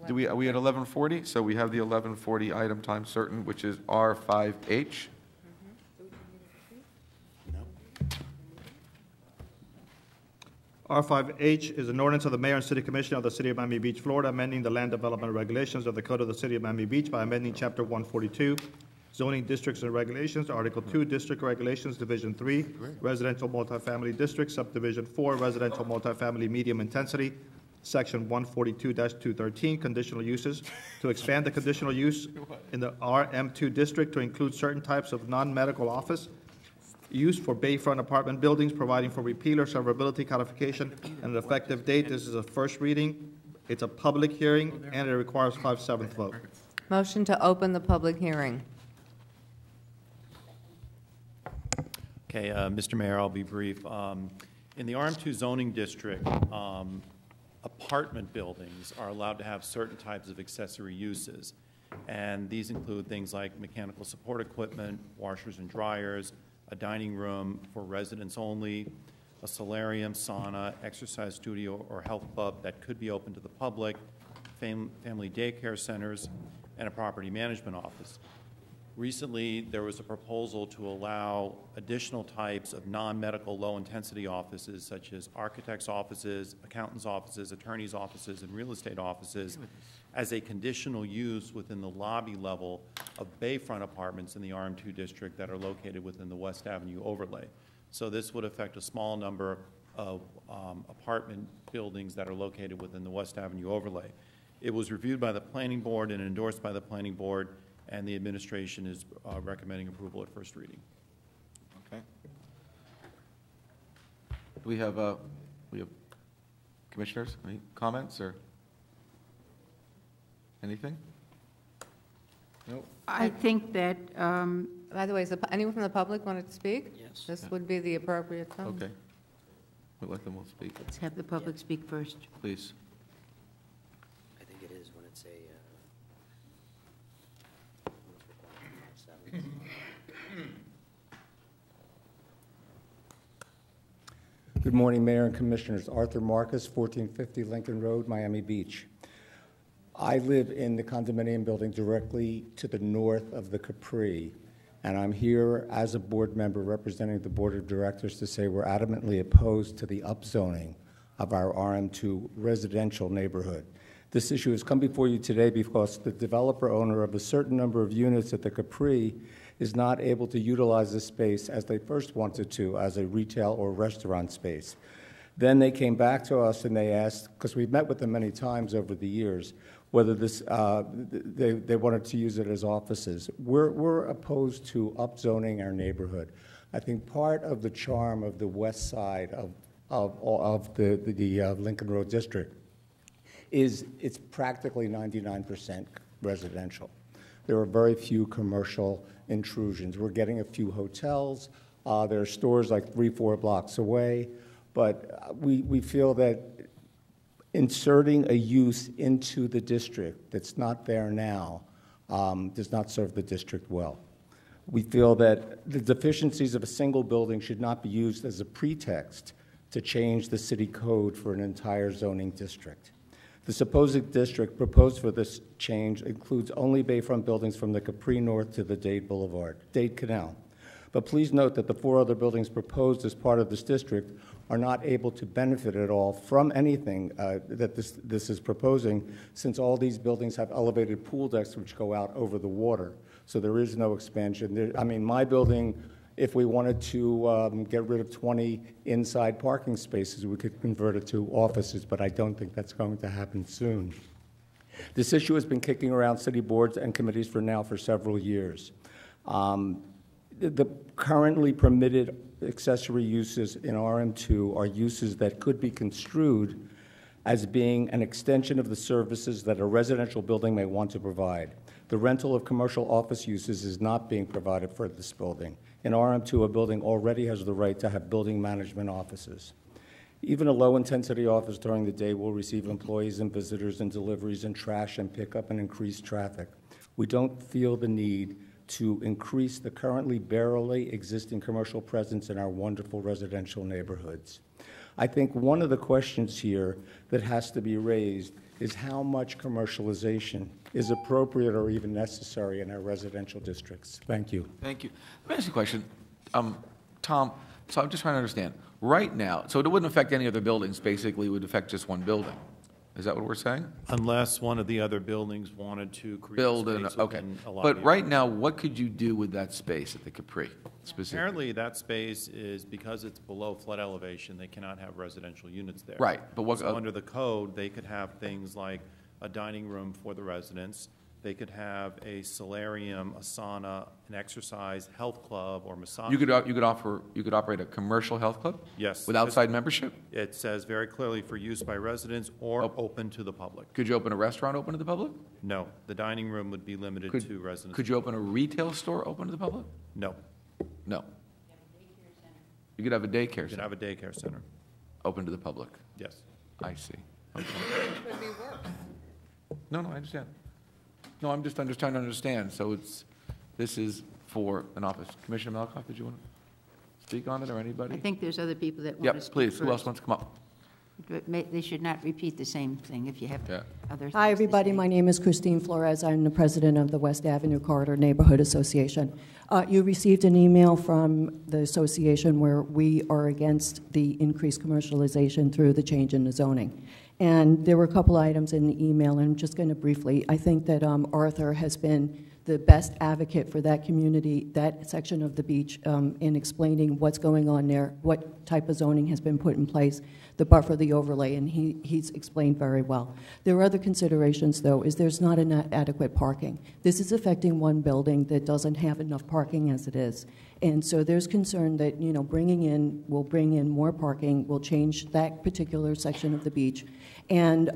do we, are we at 11:40? So we have the 11:40 item time certain, which is R5H. R5H is an ordinance of the Mayor and City Commission of the City of Miami Beach, Florida, amending the land development regulations of the Code of the City of Miami Beach by amending Chapter 142, Zoning Districts and Regulations, Article 2, District Regulations, Division 3, Residential Multifamily District, Subdivision 4, Residential Multifamily Medium Intensity, Section 142-213, Conditional Uses, to expand the conditional use in the RM-2 district to include certain types of non-medical office use for bayfront apartment buildings, providing for repeal or severability codification, and an effective date. This is a first reading. It's a public hearing, and it requires 5/7 vote. Motion to open the public hearing. Okay, Mr. Mayor, I'll be brief. In the RM2 zoning district, apartment buildings are allowed to have certain types of accessory uses, and these include things like mechanical support equipment, washers and dryers, a dining room for residents only, a solarium, sauna, exercise studio, or health club that could be open to the public, family daycare centers, and a property management office. Recently, there was a proposal to allow additional types of non-medical low-intensity offices, such as architects' offices, accountants' offices, attorneys' offices, and real estate offices, as a conditional use within the lobby level of bayfront apartments in the RM2 district that are located within the West Avenue overlay. So this would affect a small number of apartment buildings that are located within the West Avenue overlay. It was reviewed by the Planning Board and endorsed by the Planning Board, and the administration is recommending approval at first reading. Okay. Do we have commissioners, any comments or anything? No. I think that, By the way, is anyone from the public wanted to speak? Yes. This would be the appropriate time. Okay. We'll let them all speak, let's have the public speak first. please. I think it is when it's a, Good morning, Mayor and Commissioners. Arthur Marcus, 1450 Lincoln Road, Miami Beach. I live in the condominium building directly to the north of the Capri, and I'm here as a board member representing the Board of Directors to say we're adamantly opposed to the upzoning of our RM2 residential neighborhood. This issue has come before you today because the developer owner of a certain number of units at the Capri is not able to utilize the space as they first wanted to as a retail or restaurant space. Then they came back to us and they asked, because we've met with them many times over the years, whether this, they wanted to use it as offices. We're opposed to upzoning our neighborhood. I think part of the charm of the west side of the Lincoln Road district is it's practically 99% residential. There are very few commercial intrusions. We're getting a few hotels. There are stores like 3-4 blocks away. But we feel that inserting a use into the district that's not there now does not serve the district well. We feel that the deficiencies of a single building should not be used as a pretext to change the city code for an entire zoning district. The supposed district proposed for this change includes only bayfront buildings from the Capri North to the Dade Canal. But please note that the 4 other buildings proposed as part of this district are not able to benefit at all from anything that this is proposing, since all these buildings have elevated pool decks which go out over the water. So there is no expansion. I mean, my building, if we wanted to get rid of 20 inside parking spaces, we could convert it to offices, but I don't think that's going to happen soon. This issue has been kicking around city boards and committees for several years. The currently permitted accessory uses in RM2 are uses that could be construed as being an extension of the services that a residential building may want to provide. The rental of commercial office uses is not being provided for this building. In RM2, a building already has the right to have building management offices. Even a low-intensity office during the day will receive employees and visitors and deliveries and trash and pickup and increased traffic. We don't feel the need to increase the currently barely existing commercial presence in our wonderful residential neighborhoods. I think one of the questions here that has to be raised is how much commercialization is appropriate or even necessary in our residential districts. Thank you. Thank you. Let me ask you a question. Tom, so I'm just trying to understand. Right now, so it wouldn't affect any other buildings, basically, it would affect just one building. Is that what we're saying? Unless one of the other buildings wanted to create Build space okay. within a lobby. But right now, what could you do with that space at the Capri specifically? Apparently, that space is, because it's below flood elevation, they cannot have residential units there. Right, but what? So under the code, they could have things like a dining room for the residents. They could have a solarium, a sauna, an exercise, health club, or massage. You could operate a commercial health club? Yes. With outside membership? It says very clearly for use by residents or open to the public. Could you open a restaurant open to the public? No, the dining room would be limited to residents. Could you open a retail store open to the public? No. No. You could have a daycare You could center have a daycare center. open to the public. Yes. I see. Okay. Would be worse. No, I understand. No, I'm just trying to understand. So this is for an office. Commissioner Malkoff, did you want to speak on it, or anybody? I think there's other people that want to Yep, speak please. Who else first. wants to come up? But they should not repeat the same thing if you have Yeah. other things Hi, to everybody. say. My name is Christine Flores. I'm the president of the West Avenue Corridor Neighborhood Association. You received an email from the association where we are against the increased commercialization through the change in the zoning. And there were a couple items in the email, and I'm just going to briefly, I think that Arthur has been the best advocate for that community, that section of the beach, in explaining what's going on there, what type of zoning has been put in place, the buffer, the overlay, and he's explained very well. There are other considerations, though, is there's not adequate parking. This is affecting one building that doesn't have enough parking as it is. And so there's concern that, will bring in more parking, will change that particular section of the beach. And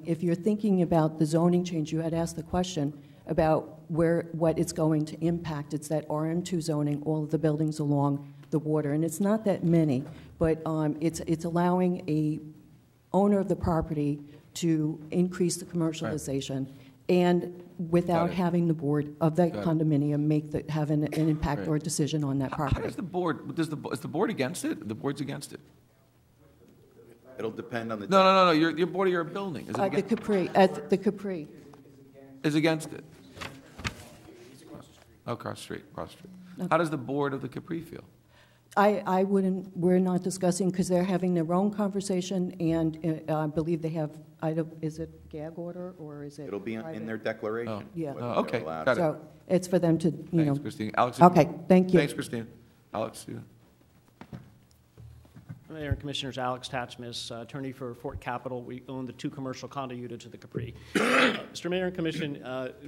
if you're thinking about the zoning change, you had asked the question about what it's going to impact. It's that RM-2 zoning, all of the buildings along the water, and it's not that many, but it's allowing a owner of the property to increase the commercialization, and without having the board of that condominium have an impact or a decision on that How property. does the board, is the board against it? The board's against it? It'll depend on the. No. Your board of your building, is it The against? Capri, Is against it? Oh, across the street. How does the board of the Capri feel? I wouldn't, we're not discussing, because they're having their own conversation, and I believe they have, is it gag order, or is it? It'll be in private? their declaration. Yeah. whether they're Okay, allowed. got it. So it's for them to, Thanks, Christine. Alex? Okay, thank you. Thanks, Christine. Alex, you? Mayor and Commissioners, Alex Tatsmas, attorney for Fort Capital. We own the 2 commercial condo units at the Capri. Mr. Mayor and Commission,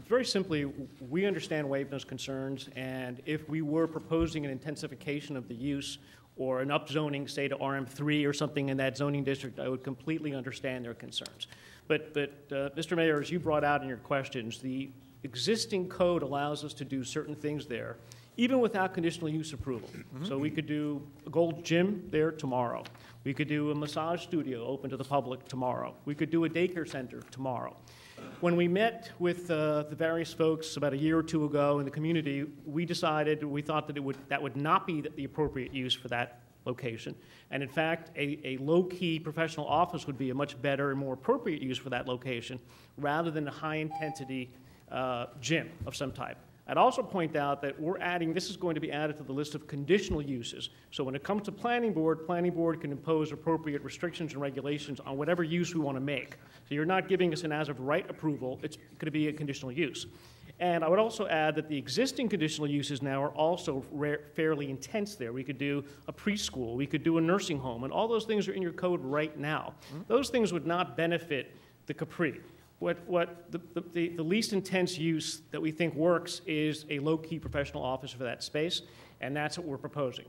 very simply, we understand Wavena's concerns, and if we were proposing an intensification of the use or an upzoning, say to RM-3 or something in that zoning district, I would completely understand their concerns. But Mr. Mayor, as you brought out in your questions, the existing code allows us to do certain things there, even without conditional use approval. So we could do a gold gym there tomorrow. We could do a massage studio open to the public tomorrow. We could do a daycare center tomorrow. When we met with the various folks about a year or two ago in the community, we thought that that would not be the appropriate use for that location. And in fact, a low-key professional office would be a much better and more appropriate use for that location rather than a high-intensity gym of some type. I'd also point out that this is going to be added to the list of conditional uses. So when it comes to planning board can impose appropriate restrictions and regulations on whatever use we want to make. So you're not giving us an as-of-right approval, it's going to be a conditional use. And I would also add that the existing conditional uses now are also fairly intense there. We could do a preschool, we could do a nursing home, and all those things are in your code right now. Those things would not benefit the Capri. What the least intense use that we think works is a low-key professional office for that space, and that's what we're proposing.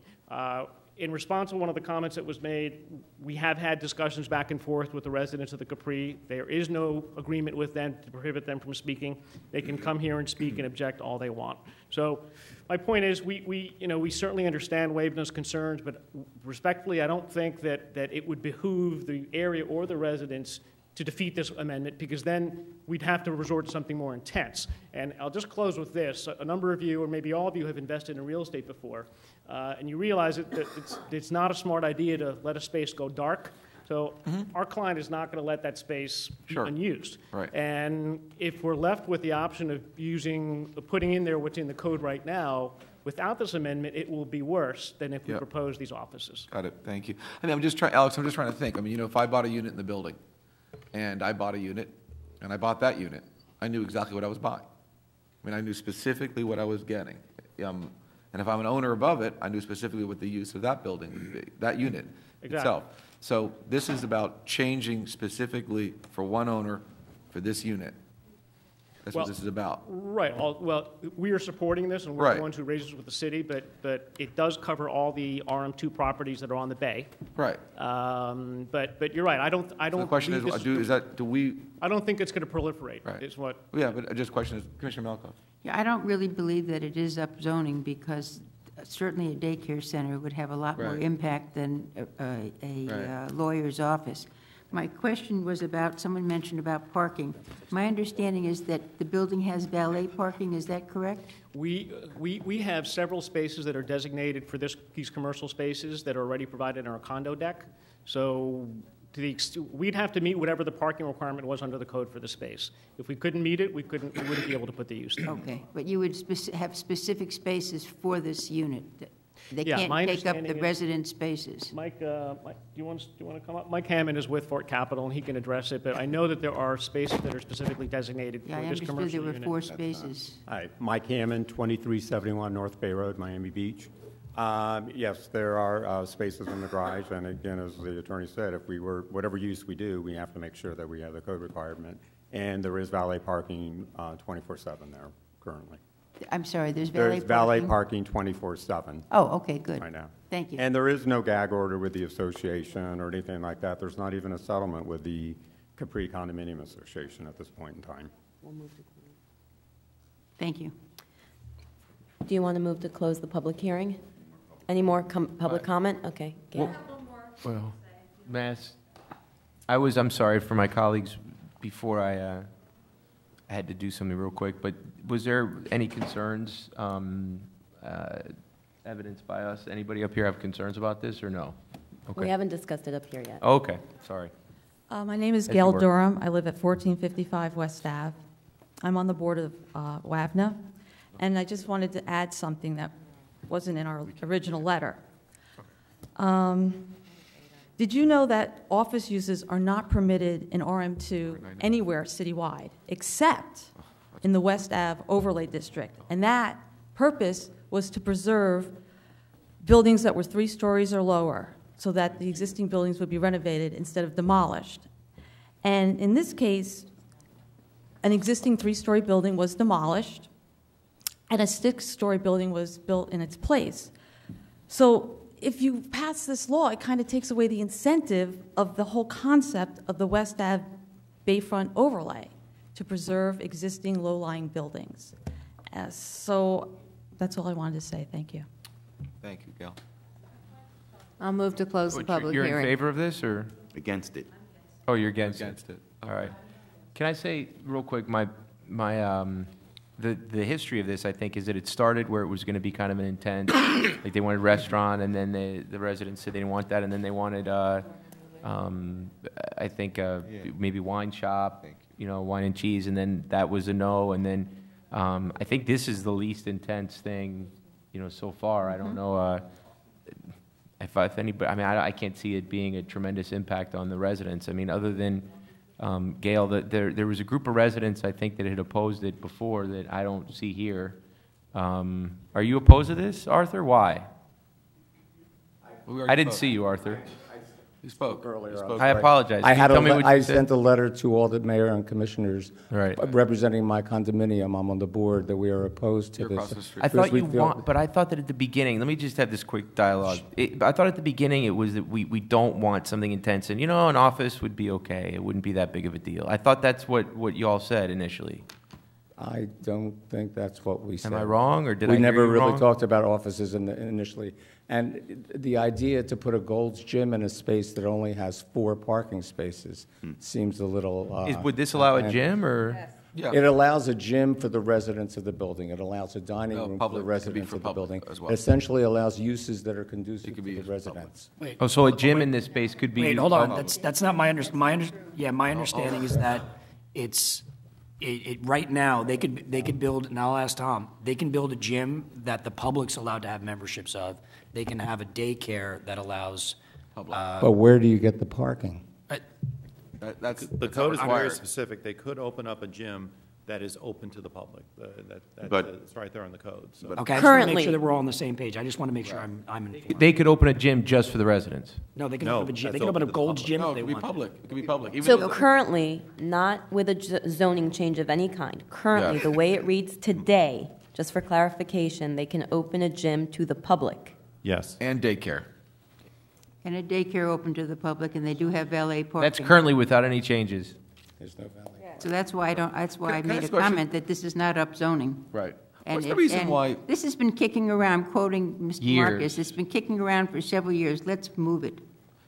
In response to one of the comments that was made, we have had discussions back and forth with the residents of the Capri. There is no agreement with them to prohibit them from speaking. They can come here and speak and object all they want. So my point is we certainly understand Wavena's concerns, but respectfully, I don't think that it would behoove the area or the residents to defeat this amendment, because then we'd have to resort to something more intense. And I'll just close with this. A number of you, or maybe all of you, have invested in real estate before, and you realize that it's not a smart idea to let a space go dark So our client is not going to let that space be Sure. unused. Right. And if we're left with the option of putting in there what's in the code right now, without this amendment, it will be worse than if we Yep. propose these offices. Got it, thank you. I mean, Alex, I'm just trying to think. I mean, if I bought a unit in the building, and I bought a unit, and I bought that unit, I knew exactly what I was buying. I mean, I knew specifically what I was getting. And if I'm an owner above it, I knew specifically what the use of that building would be, that unit itself. So this is about changing specifically for one owner for this unit. That's what Well, this is about. Right, well, we are supporting this, and we're Right. the ones who raised this with the city, but it does cover all the RM2 properties that are on the bay. Right. But you're right, I don't. So the question is, do we, I don't think it's going to proliferate, Right. is what. yeah, but just question is, Commissioner Malkoff. Yeah, I don't really believe that it is up zoning because certainly a daycare center would have a lot more Right. impact than a Right. lawyer's office. My question was about, someone mentioned about parking. My understanding is that the building has valet parking, is that correct? We have several spaces that are designated for these commercial spaces that are already provided in our condo deck. So we'd have to meet whatever the parking requirement was under the code for the space. If we couldn't meet it, we wouldn't be able to put the use there. Okay, but you would have specific spaces for this unit? They Yeah, can't my take up the understanding is- resident spaces? Mike, do you want to come up? Mike Hammond is with Fort Capital, and he can address it, but I know that there are spaces that are specifically designated Yeah, for I this understood commercial there unit. were 4 spaces. Hi, Mike Hammond, 2371 North Bay Road, Miami Beach. Yes, there are spaces in the garage, and again, as the attorney said, if we were, whatever use we do, we have to make sure that we have the code requirement. And there is valet parking 24/7 there currently. I'm sorry, there's valet There's parking? valet parking 24/7 Oh, okay, good. right now. Thank you. And there is no gag order with the association or anything like that. There's not even a settlement with the Capri Condominium Association at this point in time. Thank you. Do you want to move to close the public hearing? Any more public comment? Okay. Gail. Well, Mass, I'm sorry for my colleagues before I had to do something real quick, but was there any concerns evidenced by us? Anybody up here have concerns about this or no? Okay. We haven't discussed it up here yet. Okay, sorry. My name is As Gail you were. Durham. I live at 1455 West Ave. I'm on the board of WAVNA, and I just wanted to add something that wasn't in our original letter. Did you know that office uses are not permitted in RM2 anywhere citywide, except in the West Ave overlay district? And that purpose was to preserve buildings that were 3 stories or lower, so that the existing buildings would be renovated instead of demolished. And in this case, an existing 3-story building was demolished, and a 6-story building was built in its place. So if you pass this law, it kind of takes away the incentive of the whole concept of the West Ave Bayfront overlay to preserve existing low-lying buildings. So that's all I wanted to say. Thank you. Thank you, Gail. I'll move to close the public You're hearing. in favor of this, or? Against it. Oh, you're against it? Against it. All right. Can I say real quick, the history of this, I think, is that it started where it was going to be kind of an intense, like they wanted a restaurant, and then the residents said they didn't want that, and then they wanted, I think, maybe wine shop, wine and cheese, and then that was a no, and then I think this is the least intense thing, so far. I don't know if anybody, I mean, I can't see it being a tremendous impact on the residents. I mean, other than Gail, there was a group of residents, I think, that had opposed it before that I don't see here. Are you opposed to this, Arthur? Why? I didn't see you, Arthur. You spoke earlier. I apologize. I Can you tell me what you I said? sent a letter to all the mayor and commissioners Right. representing my condominium. I'm on the board that we are opposed to You're this. across the street. I thought we you feel- but I thought that at the beginning, let me just have this quick dialogue. I thought at the beginning it was that we don't want something intense, and an office would be okay. It wouldn't be that big of a deal. I thought that's what you all said initially. I don't think that's what we said. Am I wrong, or did I We hear never you really wrong? talked about offices initially. And the idea to put a Gold's Gym in a space that only has 4 parking spaces seems a little... Would this allow a and- gym, or? Yeah. It allows a gym for the residents of the building. It allows a dining room for public. the It could be residents for of the public building. as well. It essentially allows uses that are conducive to be the used for residents. Wait, Oh, so a gym in this space could be. wait, hold on. That's not my my understanding is that right now, they could build, and I'll ask Tom, they can build a gym that the public's allowed to have memberships of. They can have a daycare that allows. But where do you get the parking? The code is very specific. They could open up a gym that is open to the public. It's right there in the code. So. Okay, I just want to make sure that we're all on the same page. I just want to make sure I'm informed. They could open a gym just for the residents. No, they can open up a gym. They can open a Gold's Gym if they want. It could be public. Even So currently, not with a zoning change of any kind, currently, the way it reads today, just for clarification, they can open a gym to the public. Yes. And daycare. And a daycare open to the public, and they do have valet parking. That's currently without any changes. There's no valet. So that's why I made a ask a question? comment that this is not upzoning. Right. And What's the reason why? This has been kicking around, quoting Mr. Years. Marcus, it's been kicking around for several years. Let's move it.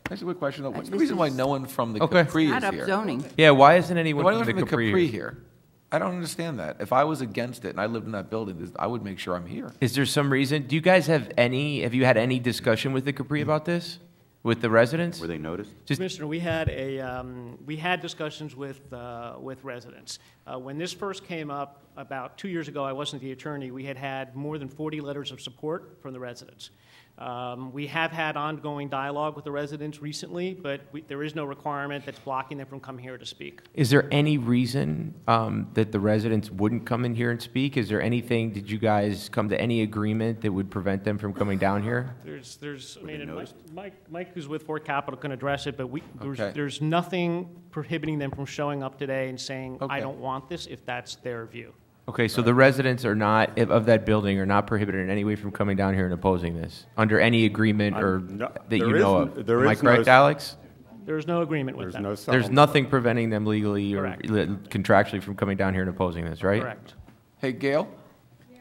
That's a good question, though. What's the this reason why is- no one from the Okay. Capri Not is here? upzoning. Yeah, why isn't anyone Why from not the from the Capri here? here? I don't understand that. If I was against it and I lived in that building, I would make sure I'm here. Is there some reason? Do you guys have you had any discussion with the Capri about this? With the residents? Were they noticed? Commissioner, we had discussions with residents. When this first came up about 2 years ago, I wasn't the attorney. We had more than 40 letters of support from the residents. We have had ongoing dialogue with the residents recently, but there is no requirement that's blocking them from coming here to speak. Is there any reason that the residents wouldn't come in here and speak? Is there anything, did you guys come to any agreement that would prevent them from coming down here? Mike, who's with Fort Capital, can address it, but Okay. there's nothing prohibiting them from showing up today and saying, I Okay. don't want this, if that's their view. Okay, so the residents of that building are not prohibited in any way from coming down here and opposing this, under any agreement that you know of? Am I correct, Alex? There's no agreement with that. There's nothing preventing them legally or Correct. contractually from coming down here and opposing this, right? Correct. Hey, Gail?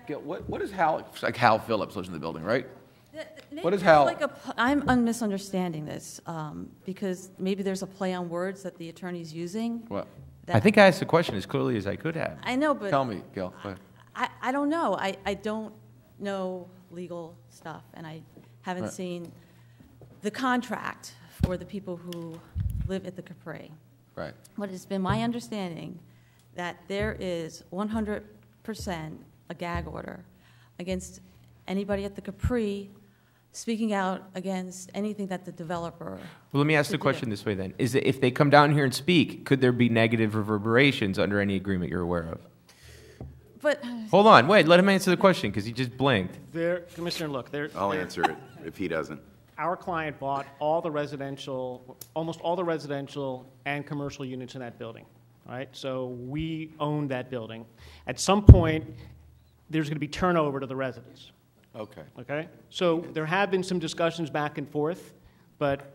Gail, what is Hal, like Hal Phillips lives in the building, right? What is Hal? I'm misunderstanding this, because maybe there's a play on words that the attorney's using. What? I think I asked the question as clearly as I could have. I know, but Tell me, Gail. Go ahead. I don't know. I don't know legal stuff, and I haven't Right. seen the contract for the people who live at the Capri. Right. But it's been my understanding that there is 100% a gag order against anybody at the Capri speaking out against anything that the developer. Well, let me ask the question this way then. Is that if they come down here and speak, could there be negative reverberations under any agreement you're aware of? But Hold on, wait, let him answer the question because he just blinked. Commissioner, look, I'll answer it if he doesn't. our client bought almost all the residential and commercial units in that building, right? So we own that building. At some point, there's going to be turnover to the residents. Okay. Okay? So there have been some discussions back and forth, but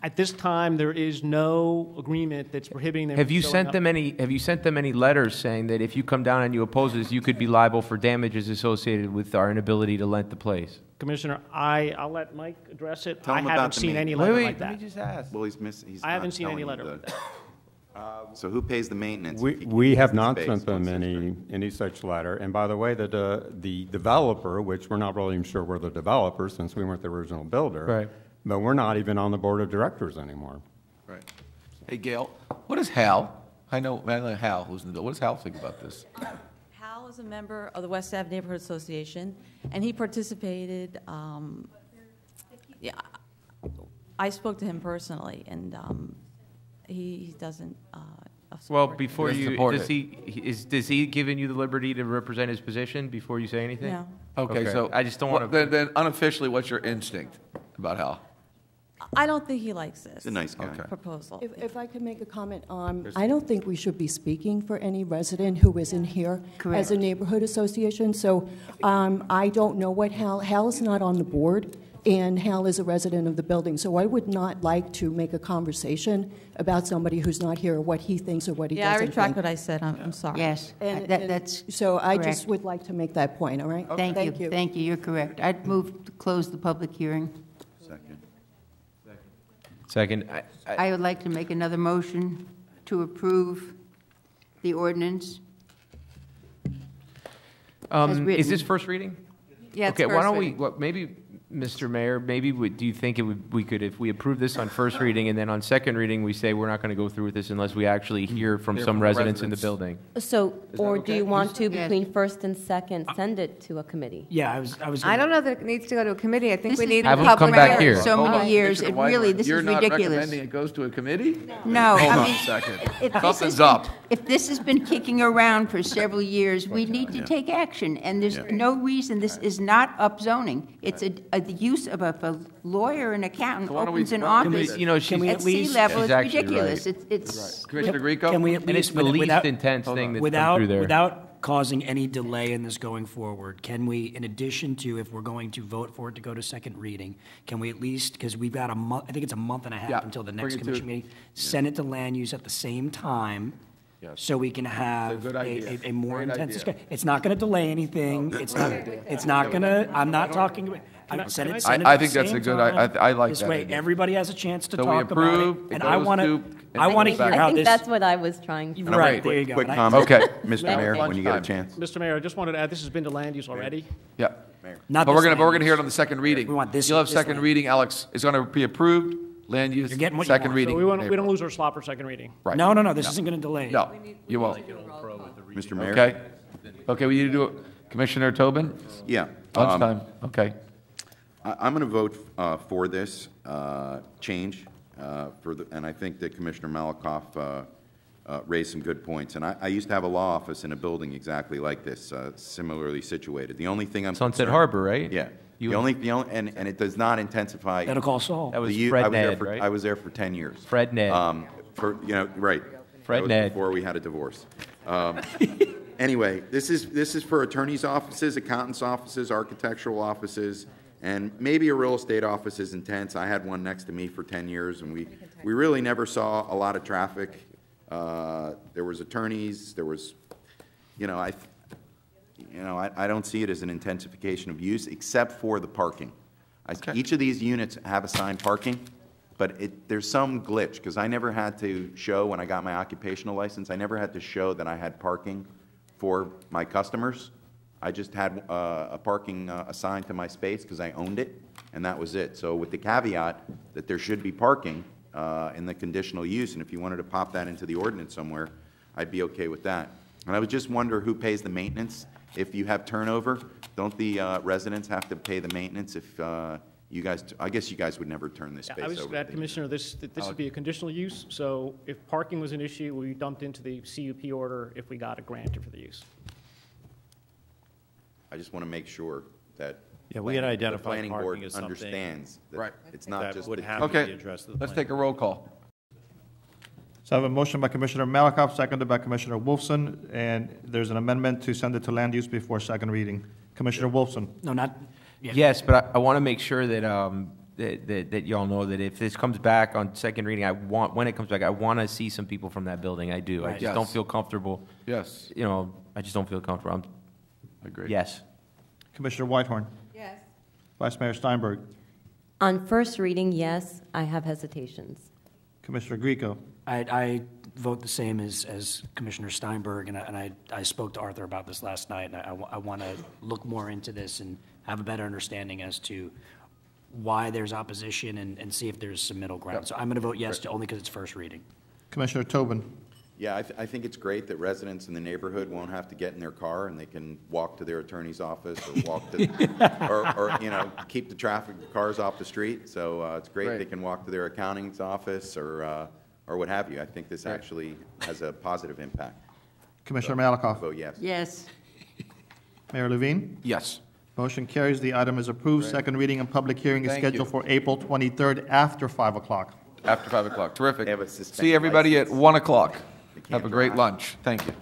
at this time, there is no agreement that's prohibiting them Have from you showing sent up. them any letters saying that if you come down and you oppose this, you could be liable for damages associated with our inability to rent the place? Commissioner, I'll let Mike address it. Tell I him haven't about the seen meeting. any letter Wait, like that. let me just ask. Well, he's I haven't not seen any telling letter you like that. So who pays the maintenance? if he We uses have the not space sent them once it's any such letter. And by the way, the developer, which we're not really even sure we're the developer since we weren't the original builder. Right. But we're not even on the board of directors anymore. Right. Hey, Gail, what is Hal? I know Hal, who's in the bill. What does Hal think about this? Hal is a member of the West Ave Neighborhood Association, and he participated. Yeah, I spoke to him personally, and he doesn't. Well, before Doesn't you, support does he giving you the liberty to represent his position before you say anything? No. Okay, so I just don't want to. Then unofficially, what's your instinct about Hal? I don't think he likes this. He's a nice guy. Proposal. If I could make a comment, I don't think we should be speaking for any resident who isn't here as a neighborhood association. So I don't know what Hal is not on the board, and Hal is a resident of the building. So I would not like to make a conversation about somebody who's not here, or what he thinks or what he Yeah, I doesn't retract think. what I said. I'm sorry. Yes, And- that's So I correct. just would like to make that point, all right? Thank you, thank you, you're correct. I'd move to close the public hearing. Second, I would like to make another motion to approve the ordinance As written. Is this first reading? Yeah, it's Okay, why first don't we, reading. what, maybe, Mr. Mayor, maybe, do you think we could, if we approve this on first reading and then on second reading, we say we're not going to go through with this unless we actually hear from Hear some from the residents in the residents. building? So, that or okay? do you want to, Yes. between first and second, send it to a committee? Yeah, I was. I don't know that it needs to go to a committee. I think This we is need a Have them public come back hearing. here. So Hold many on, years, Commissioner it really, Whitehorn, this you're is not ridiculous. recommending it goes to a committee? No, Hold I on mean, a second. if this Something's has up. been- If this has been kicking around for several years, we need to take action, and there's no reason, this is not upzoning. It's the use of a lawyer and accountant So why don't we- opens an why don't we- office You know, she's- at sea least- level, She's it's actually ridiculous. right. It's Commissioner Grieco? Can we at And it's least, the least without, intense thing that's come without, through there. without causing any delay in this going forward, can we, in addition to, if we're going to vote for it to go to second reading, can we at least, because we've got a month, I think it's a month and a half Yeah, until the bring next it to- commission meeting, send it to land use at the same time, Yes. so we can have good idea. a more Great intense idea. discussion. It's not going to delay anything. It's not going to, I'm not talking, send it I at the think that's same a good- time. I like This that way, idea. everybody has a chance to So we talk about approve, it. it And I goes want to- to, and I it want to goes hear back. how I think this. that's what I was trying to. Right, there you go. Quick And I- comment. Okay. Mr. Now, Mayor, when you get a lunchtime. chance. Mr. Mayor, I just wanted to add, this has been to land use already. Yeah. Not But we're this going to land hear it use. on the second reading. We want this- You'll have this second land. reading, Alex. It's going to be approved, land use, You're getting what you second want. reading. So in we don't April. lose our slot for second reading. Right. No, this isn't going to delay. it. No, you won't. Mr. Mayor? Okay? Okay, we need to do it. Commissioner Tobin? Yeah. Lunchtime, okay. I'm going to vote for this change, and I think that Commissioner Malakoff raised some good points. And I used to have a law office in a building exactly like this, similarly situated. The only thing I'm Sunset concerned- Harbor, right? Yeah. You- The only, and it does not intensify. Better call Saul. That was the u- Fred I was there Ned, for- right? I was there for 10 years. Fred Ned. Right. Fred That was Ned. before we had a divorce. Anyway, this is for attorneys' offices, accountants' offices, architectural offices, and maybe a real estate office is intense. I had one next to me for 10 years, and we really never saw a lot of traffic. There was attorneys, there was, I don't see it as an intensification of use, except for the parking. Each of these units have assigned parking, but there's some glitch, because I never had to show, when I got my occupational license, I never had to show that I had parking for my customers. I just had a parking assigned to my space because I owned it, and that was it. So with the caveat that there should be parking in the conditional use, and if you wanted to pop that into the ordinance somewhere, I'd be okay with that. And I would just wonder who pays the maintenance. If you have turnover, don't the residents have to pay the maintenance if you guys, I guess you guys would never turn this space over. I was just glad, Commissioner, this would be a conditional use, so if parking was an issue, we dumped into the CUP order if we got a grant for the use. I just want to make sure that Yeah, we had identified the planning parking board as something understands that Right. it's not that just would the- have to be Okay, addressed. with the let's planning take a roll call. So I have a motion by Commissioner Malakoff, seconded by Commissioner Wolfson, and there's an amendment to send it to land use before second reading. Commissioner Wolfson? No, not, Yes, but I want to make sure that, that y'all know that if this comes back on second reading, when it comes back, I want to see some people from that building. I do. I Right. just don't Yes. feel comfortable. Yes. I just don't feel comfortable. Agreed. Yes. Commissioner Whitehorn? Yes. Vice Mayor Steinberg? On first reading, yes, I have hesitations. Commissioner Grieco? I vote the same as Commissioner Steinberg, and I spoke to Arthur about this last night, and I want to look more into this and have a better understanding as to why there's opposition and see if there's some middle ground. So I'm going to vote yes, only because it's first reading. Commissioner Tobin? Yeah, I think it's great that residents in the neighborhood won't have to get in their car and they can walk to their attorney's office or walk to, or keep the traffic, the cars off the street. So it's great Right. they can walk to their accountant's office or what have you. I think this actually has a positive impact. Commissioner Malakoff? Vote yes. Yes. Mayor Levine? Yes. Motion carries. The item is approved. Second reading and public hearing is Thank scheduled you. for April 23rd after 5 o'clock. After 5 o'clock. Terrific. They have a suspended See everybody at license. 1 o'clock. They can't Have a great drive. lunch. Thank you.